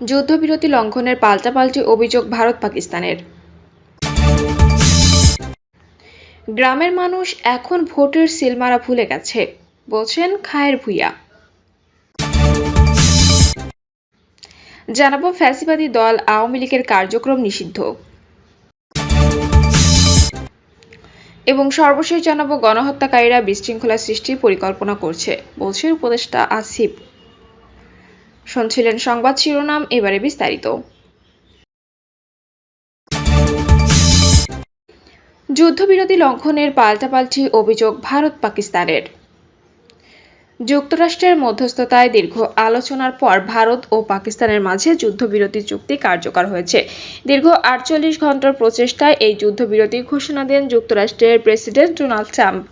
যুদ্ধবিরতি লঙ্ঘনের পাল্টাপাল্টি অভিযোগ ভারত পাকিস্তানের। গ্রামের মানুষ এখন ভোটের সিলমারা ভুলে গেছে, বলছেন খায়ের ভূঁইয়া। জানাবো ফ্যাসিবাদী দল আওয়ামী লীগের কার্যক্রম নিষিদ্ধ এবং সর্বশেষ জানাবো গণহত্যাকারীরা বিশৃঙ্খলা সৃষ্টির পরিকল্পনা করছে, বলছে উপদেষ্টা আসিফ। শুনছিলেন সংবাদ শিরোনাম, এবারে বিস্তারিত। যুদ্ধবিরতি লঙ্ঘনের পাল্টাপাল্টি অভিযোগ ভারত পাকিস্তানের। যুক্তরাষ্ট্রের মধ্যস্থতায় দীর্ঘ আলোচনার পর ভারত ও পাকিস্তানের মাঝে যুদ্ধবিরতি চুক্তি কার্যকর হয়েছে। দীর্ঘ ৪৮ ঘণ্টার প্রচেষ্টায় এই যুদ্ধবিরতি ঘোষণা দেন যুক্তরাষ্ট্রের প্রেসিডেন্ট ডোনাল্ড ট্রাম্প।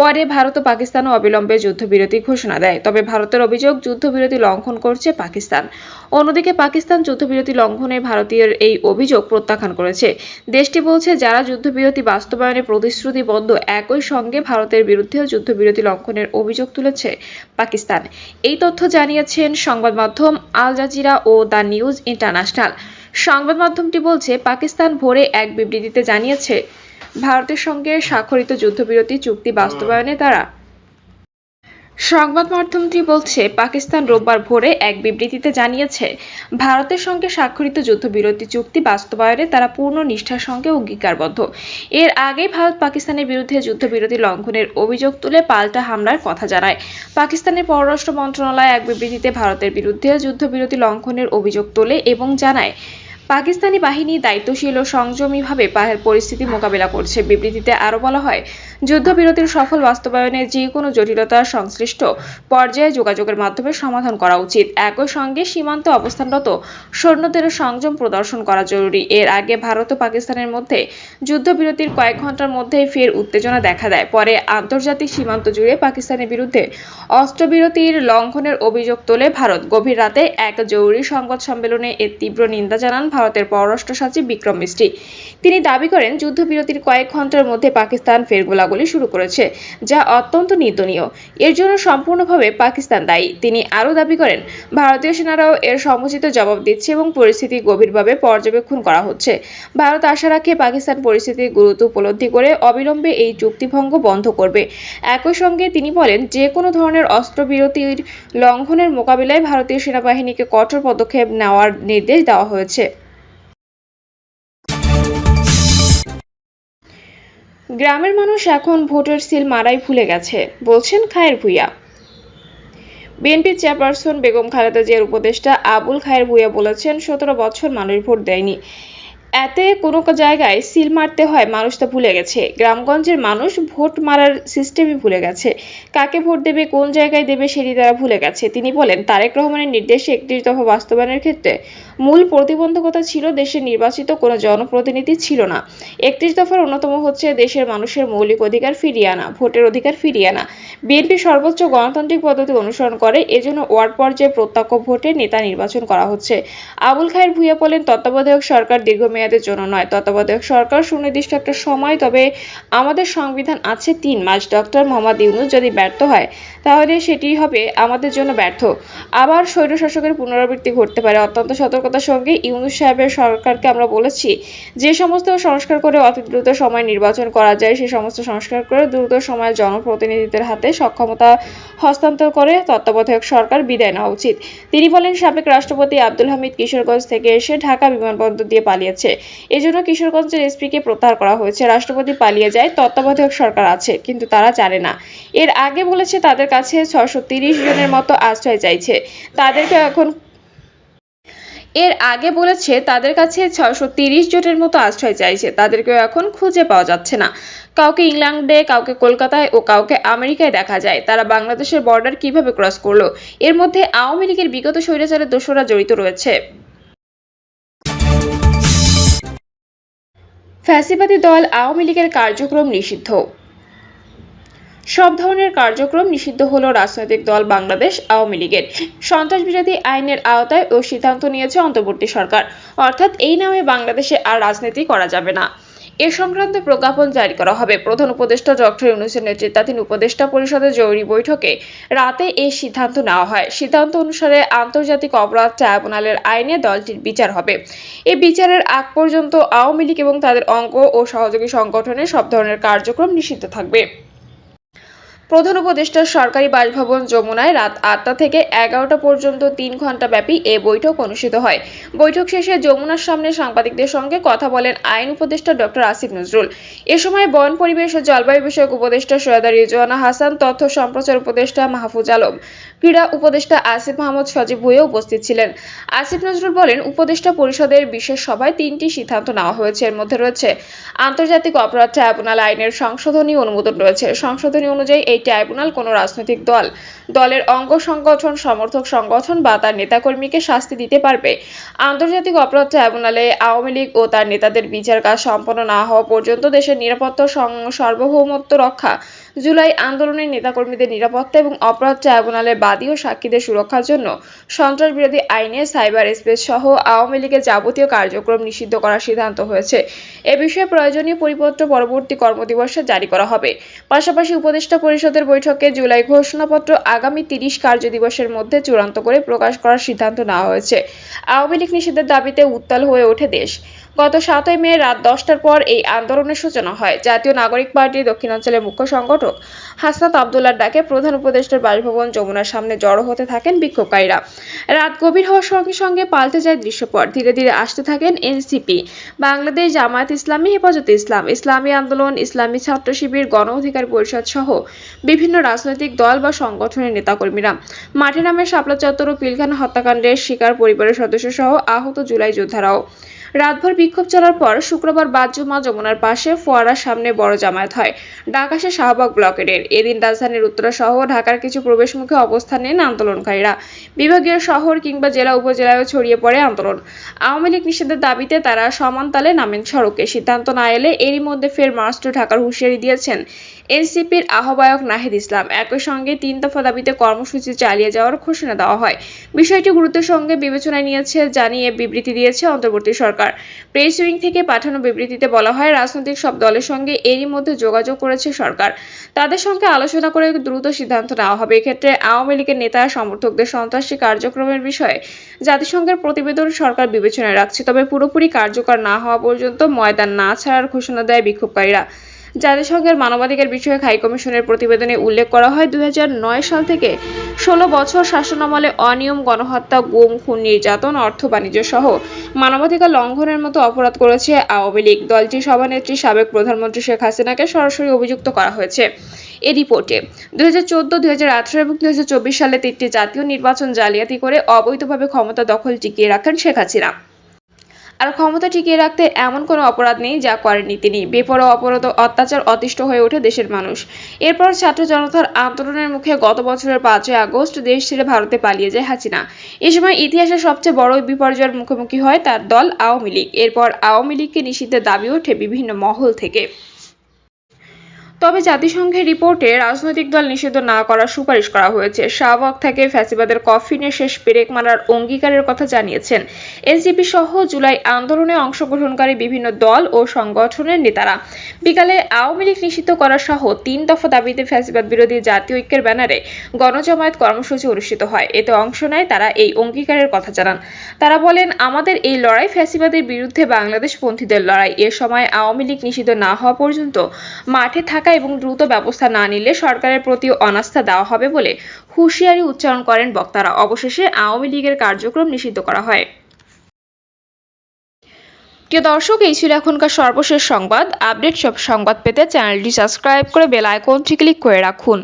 পরে ভারত ও পাকিস্তানও অবিলম্বে যুদ্ধবিরতি ঘোষণা দেয়, তবে ভারতের অভিযোগ যুদ্ধবিরতি লঙ্ঘন করছে পাকিস্তান। অন্যদিকে পাকিস্তান যুদ্ধবিরতি লঙ্ঘনে ভারতীয় এই অভিযোগ প্রত্যাখ্যান করেছে। দেশটি বলছে, যারা যুদ্ধবিরতি বাস্তবায়নে প্রতিশ্রুতিবদ্ধ, একই সঙ্গে ভারতের বিরুদ্ধেও যুদ্ধবিরতি লঙ্ঘনের অভিযোগ তুলেছে পাকিস্তান। এই তথ্য জানিয়েছেন সংবাদ মাধ্যম আল জাজিরা ও দ্য নিউজ ইন্টারন্যাশনাল। সংবাদ মাধ্যমটি বলছে, পাকিস্তান ভোরে এক বিবৃতিতে জানিয়েছে, ভারতের সঙ্গে স্বাক্ষরিত যুদ্ধবিরতি চুক্তি বাস্তবায়নে তারা সংবাদ মাধ্যমটি বলছে, পাকিস্তান রোববার ভোরে এক বিবৃতিতে জানিয়েছে, ভারতের সঙ্গে স্বাক্ষরিত যুদ্ধবিরতি চুক্তি বাস্তবায়নে তারা পূর্ণ নিষ্ঠার সঙ্গে অঙ্গীকারবদ্ধ। এর আগেই ভারত পাকিস্তানের বিরুদ্ধে যুদ্ধবিরতি লঙ্ঘনের অভিযোগ তুলে পাল্টা হামলার কথা জানায়। পাকিস্তানের পররাষ্ট্র মন্ত্রণালয় এক বিবৃতিতে ভারতের বিরুদ্ধে যুদ্ধবিরতি লঙ্ঘনের অভিযোগ তোলে এবং জানায়, পাকিস্তানি বাহিনী দায়িত্বশীল ও সংযমীভাবে পরিস্থিতি মোকাবিলা করছে। বিবৃতিতে আরও বলা হয়, যুদ্ধবিরতির সফল বাস্তবায়নে যে কোনো জটিলতা সংশ্লিষ্ট পর্যায়ে যোগাযোগের মাধ্যমে সমাধান করা উচিত। একই সঙ্গে সীমান্তে অবস্থানরত সৈন্যদের সংযম প্রদর্শন করা জরুরি। এর আগে ভারত ও পাকিস্তানের মধ্যে যুদ্ধবিরতির কয়েক ঘন্টার মধ্যেই ফের উত্তেজনা দেখা দেয়। পরে আন্তর্জাতিক সীমান্ত জুড়ে পাকিস্তানের বিরুদ্ধে অস্ত্রবিরতির লঙ্ঘনের অভিযোগ তোলে ভারত। গভীর রাতে এক জরুরি সংবাদ সম্মেলনে এর তীব্র নিন্দা জানান ভারতের পররাষ্ট্র সচিব বিক্রম মিশ্রি। তিনি দাবি করেন, যুদ্ধবিরতির কয়েক ঘন্টার মধ্যে পাকিস্তান ফের গোলাগুলি শুরু করেছে, যা অত্যন্ত নিন্দনীয়। এর জন্য সম্পূর্ণভাবে পাকিস্তান দায়ী। তিনি আরও দাবি করেন, ভারতীয় সেনারাও এর সমুচিত জবাব দিচ্ছে এবং পরিস্থিতি গভীরভাবে পর্যবেক্ষণ করা হচ্ছে। ভারত আশা রাখে, পাকিস্তান পরিস্থিতির গুরুত্ব উপলব্ধি করে অবিলম্বে এই চুক্তিভঙ্গ বন্ধ করবে। একই সঙ্গে তিনি বলেন, যে কোনো ধরনের অস্ত্রবিরতির লঙ্ঘনের মোকাবিলায় ভারতীয় সেনাবাহিনীকে কঠোর পদক্ষেপ নেওয়ার নির্দেশ দেওয়া হয়েছে। গ্রামের মানুষ এখন ভোটের সিল মারাই ভুলে গেছে, বলছেন খায়ের ভূঁইয়া। বিএনপি চেয়ারপারসন বেগম খালেদা জিয়ার উপদেষ্টা আবুল খায়ের ভূঁইয়া বলেছেন, 17 বছর মানুষ ভোট দেয়নি, এতে কোনো জায়গায় সিল মারতে হয়, মানুষ তা ভুলে গেছে। গ্রামগঞ্জের মানুষ ভোট মারার সিস্টেমই ভুলে গেছে। কাকে ভোট দেবে, কোন জায়গায় দেবে, সেটি তারা ভুলে গেছে। তিনি বলেন, তারেক রহমানের নির্দেশে 31 দফা বাস্তবায়নের ক্ষেত্রে মূল প্রতিবন্ধকতা ছিল দেশের নির্বাচিত কোনো জনপ্রতিনিধি ছিল না। 31 দফার অন্যতম হচ্ছে দেশের মানুষের মৌলিক অধিকার ফিরিয়ে আনা, ভোটের অধিকার ফিরিয়ে আনা। বিএনপি সর্বোচ্চ গণতান্ত্রিক পদ্ধতি অনুসরণ করে, এজন্য ওয়ার্ড পর্যায়ে প্রত্যক্ষ ভোটে নেতা নির্বাচন করা হচ্ছে। আবুল খায়ের ভূঁইয়া বলেন, তত্ত্বাবধায়ক সরকার দীর্ঘমেয়াদের জন্য নয়, তত্ত্বাবধায়ক সরকার সুনির্দিষ্ট একটা সময়, তবে আমাদের সংবিধান আছে 3 মাস। ডক্টর মোহাম্মদ ইউনূস যদি ব্যর্থ হয়, তাহলে সেটি হবে আমাদের জন্য ব্যর্থ। আবার স্বৈরশাসকের পুনরাবৃত্তি ঘটতে পারে। অত্যন্ত সতর্কতার সঙ্গে ইউনূস সাহেবের সরকারকে আমরা বলেছি, যে সমস্ত সংস্কার করে অতি দ্রুত সময় নির্বাচন করা যায়, সেই সমস্ত সংস্কার করে দ্রুত সময়ে জনপ্রতিনিধিদের হাতে সক্ষমতা হস্তান্তর করে তত্ত্বাবধায়ক সরকার বিদায় নেওয়া উচিত। তিনি বলেন, সাবেক রাষ্ট্রপতি আব্দুল হামিদ কিশোরগঞ্জ থেকে এসে ঢাকা বিমানবন্দর দিয়ে পালিয়েছে, এজন্য কিশোরগঞ্জের এসপিকে প্রত্যাহার করা হয়েছে। রাষ্ট্রপতি পালিয়ে যায়, তত্ত্বাবধায়ক সরকার আছে, কিন্তু তারা জানে না। এর আগে বলেছে তাদের কাছে 630 জনের মতো আশ্রয় চাইছে, তাদেরকে এখন তাদের কাছে 630 জনের মতো আশ্রয় চাইছে, তাদেরকেও এখন খুঁজে পাওয়া যাচ্ছে না। কাউকে ইংল্যান্ডে, কাউকে কলকাতায় ও কাউকে আমেরিকায় দেখা যায়। তারা বাংলাদেশের বর্ডার কিভাবে ক্রস করলো? এর মধ্যে আওয়ামী লীগের বিগত স্বৈরাচারের দোসররা জড়িত রয়েছে। ফ্যাসিবাদী দল আওয়ামী লীগের কার্যক্রম নিষিদ্ধ। সব ধরনের কার্যক্রম নিষিদ্ধ হলো রাজনৈতিক দল বাংলাদেশ আওয়ামী লীগের। সন্ত্রাসবিরোধী আইনের আওতায় ও সিদ্ধান্ত নিয়েছে অন্তর্বর্তী সরকার, অর্থাৎ এই নামে বাংলাদেশে আর রাজনীতি করা যাবে না। এ সংক্রান্ত প্রজ্ঞাপন জারি করা হবে। প্রধান উপদেষ্টা ডক্টর ইউনূসের নেতৃত্বাধীন উপদেষ্টা পরিষদের জরুরি বৈঠকে রাতে এই সিদ্ধান্ত নেওয়া হয়। সিদ্ধান্ত অনুসারে আন্তর্জাতিক অপরাধ ট্রাইব্যুনালের আইনে দলটির বিচার হবে। এই বিচারের আগ পর্যন্ত আওয়ামী লীগ এবং তাদের অঙ্গ ও সহযোগী সংগঠনের সব ধরনের কার্যক্রম নিষিদ্ধ থাকবে। প্রধান উপদেষ্টার সরকারি বাসভবন যমুনায় রাত 8টা থেকে 11টা পর্যন্ত 3 ঘণ্টা ব্যাপী এ বৈঠক অনুষ্ঠিত হয়। বৈঠক শেষে যমুনার সামনে সাংবাদিকদের সঙ্গে কথা বলেন আইন উপদেষ্টা ডক্টর আসিফ নজরুল। এ সময় বন, পরিবেশ ও জলবায়ু বিষয়ক উপদেষ্টা সৈয়দা রিজওয়ানা হাসান, তথ্য সম্প্রচার উপদেষ্টা মাহফুজ আলম, ক্রীড়া উপদেষ্টা আসিফ মাহমুদ সজীব ভুঁইয়া উপস্থিত ছিলেন। আসিফ নজরুল বলেন, উপদেষ্টা পরিষদের বিশেষ সভায় 3টি সিদ্ধান্ত নেওয়া হয়েছে। এর মধ্যে রয়েছে আন্তর্জাতিক অপরাধ ট্রাইব্যুনাল আইনের সংশোধনী অনুমোদন রয়েছে। সংশোধনী অনুযায়ী এই ট্রাইব্যুনাল কোনো রাজনৈতিক দলের অঙ্গ সংগঠন, সমর্থক সংগঠন বা তার নেতাকর্মীকে শাস্তি দিতে পারবে। আন্তর্জাতিক অপরাধ ট্রাইব্যুনালে আওয়ামী লীগ ও তার নেতাদের বিচার কাজ সম্পন্ন না হওয়া পর্যন্ত দেশের নিরাপত্তা সার্বভৌমত্ব রক্ষা, জুলাই আন্দোলনের নেতাকর্মীদের নিরাপত্তা এবং অপরাধ ট্রাইব্যুনালের বাদী ও সাক্ষীদের সুরক্ষার জন্য সন্ত্রাস বিরোধী আইনে সাইবার স্পেস সহ আওয়ামী লীগের যাবতীয় কার্যক্রম নিষিদ্ধ করার সিদ্ধান্ত হয়েছে। এ বিষয়ে প্রয়োজনীয় পরিপত্র পরবর্তী কর্মদিবসে জারি করা হবে। পাশাপাশি উপদেষ্টা পরিষদের বৈঠকে জুলাই ঘোষণাপত্র আগামী 30 কার্যদিবসের মধ্যে চূড়ান্ত করে প্রকাশ করার সিদ্ধান্ত নেওয়া হয়েছে। আওয়ামী লীগ নিষিদ্ধের দাবিতে উত্তাল হয়ে ওঠে দেশ। গত 7ই মে রাত 10টার পর এই আন্দোলনের সূচনা হয়। জাতীয় নাগরিক পার্টির দক্ষিণাঞ্চলের মুখ্য সংগঠক হাসনাত আবদুল্লাহর ডাকে প্রধান উপদেষ্টার বাসভবন যমুনার সামনে জড়ো হতে থাকেন বিক্ষোভকারীরা। রাত গভীর হওয়ার সঙ্গে সঙ্গে পাল্টে যায় দৃশ্যপট। ধীরে ধীরে আসতে থাকেন এনসিপি, বাংলাদেশ জামায়াত ইসলামী, হেফাজতে ইসলাম, ইসলামী আন্দোলন, ইসলামী ছাত্র শিবির, গণ অধিকার পরিষদ সহ বিভিন্ন রাজনৈতিক দল বা সংগঠনের নেতাকর্মীরা। মাঠে নামে শাপলা চত্বর ও পিলখানা হত্যাকাণ্ডের শিকার পরিবারের সদস্য সহ আহত জুলাই যোদ্ধারাও। রাতভর বিক্ষোভ চলার পর শুক্রবার বাদ জুমা যমুনার পাশে ফোয়ারার সামনে বড় জামায়াত হয়। ডাক আসে শাহবাগ ব্লকেটের। এদিন রাজধানীর উত্তরা সহ ঢাকার কিছু প্রবেশমুখে অবস্থান নেন আন্দোলনকারীরা। বিভাগীয় শহর কিংবা জেলা উপজেলায়ও ছড়িয়ে পড়ে আন্দোলন। আওয়ামী লীগ নিষিদ্ধের দাবিতে তারা সমান তালে নামেন সড়কে। সিদ্ধান্ত না এলে এরই মধ্যে ফের মার্চ টু ঢাকার হুঁশিয়ারি দিয়েছেন এনসিপির আহ্বায়ক নাহিদ ইসলাম। একই সঙ্গে 3 দফা দাবিতে কর্মসূচি চালিয়ে যাওয়ার ঘোষণা দেওয়া হয়। বিষয়টি গুরুত্বের সঙ্গে বিবেচনায় নিয়েছে জানিয়ে বিবৃতি দিয়েছে অন্তর্বর্তী সরকার। প্রেস উইং থেকে পাঠানো বিবৃতিতে বলা হয়, রাজনৈতিক সব দলের সঙ্গে এরই মধ্যে যোগাযোগ করেছে সরকার। তাদের সঙ্গে আলোচনা করে দ্রুত সিদ্ধান্ত নেওয়া হবে। এক্ষেত্রে আওয়ামী লীগের নেতা সমর্থকদের সন্ত্রাসী কার্যক্রমের বিষয়ে জাতিসংঘের প্রতিবেদন সরকার বিবেচনায় রাখছে। তবে পুরোপুরি কার্যকর না হওয়া পর্যন্ত ময়দান না ছাড়ার ঘোষণা দেয় বিক্ষোভকারীরা। জাতিসংঘের মানবাধিকার বিষয়ক হাইকমিশনের প্রতিবেদনে উল্লেখ করা হয়, 2009 সাল থেকে 16 বছর শাসনামলে অনিয়ম, গণহত্যা, গুম, খুন, নির্যাতন, অর্থ বাণিজ্য সহ মানবাধিকার লঙ্ঘনের মতো অপরাধ করেছে আওয়ামী লীগ। দলটির সভানেত্রী সাবেক প্রধানমন্ত্রী শেখ হাসিনাকে সরাসরি অভিযুক্ত করা হয়েছে। এ রিপোর্টে 2014, 2018 এবং 2024 সালে 3টি জাতীয় নির্বাচন জালিয়াতি করে অবৈধভাবে ক্ষমতা দখল টিকিয়ে রাখেন শেখ হাসিনা। আর ক্ষমতা টিকিয়ে রাখতে এমন কোনো অপরাধ নেই যা করেননি তিনি। বেপরোয়া অপরাধ ও অত্যাচার অতিষ্ঠ হয়ে ওঠে দেশের মানুষ। এরপর ছাত্র জনতার আন্দোলনের মুখে গত বছরের 5ই আগস্ট দেশ ছেড়ে ভারতে পালিয়ে যায় হাসিনা। এ সময় ইতিহাসের সবচেয়ে বড় বিপর্যয়ের মুখোমুখি হয় তার দল আওয়ামী লীগ। এরপর আওয়ামী লীগকে নিষিদ্ধের দাবি ওঠে বিভিন্ন মহল থেকে। তবে জাতিসংঘের রিপোর্টে রাজনৈতিক দল নিষিদ্ধ না করার সুপারিশ করা হয়েছে। শাহবাগ থেকে ফ্যাসিবাদের কফিনে শেষ পেরেক মারার অঙ্গীকারের কথা জানিয়েছেন এনসিপি সহ জুলাই আন্দোলনে অংশগ্রহণকারী বিভিন্ন দল ও সংগঠনের নেতারা। বিকালে আওয়ামী লীগ নিষিদ্ধ করা সহ 3 দফা দাবিতে ফ্যাসিবাদ বিরোধী জাতীয় ঐক্যের ব্যানারে গণজামায়াত কর্মসূচি অনুষ্ঠিত হয়। এতে অংশ নেয় তারা এই অঙ্গীকারের কথা জানান। তারা বলেন, আমাদের এই লড়াই ফ্যাসিবাদের বিরুদ্ধে বাংলাদেশপন্থীদের লড়াই। এ সময় আওয়ামী লীগ নিষিদ্ধ না হওয়া পর্যন্ত মাঠে থাকা এবং দ্রুত ব্যবস্থা না নিলে সরকারের প্রতি অনাস্থা দেওয়া হবে বলে হুঁশিয়ারি উচ্চারণ করেন বক্তারা। অবশেষে আওয়ামী লীগের কার্যক্রম নিষিদ্ধ করা হয়। প্রিয় দর্শক, এই ছিল এখনকার সর্বশেষ সংবাদ। আপডেট সব সংবাদ পেতে চ্যানেলটি সাবস্ক্রাইব করে বেল আইকনটি ক্লিক করে রাখুন।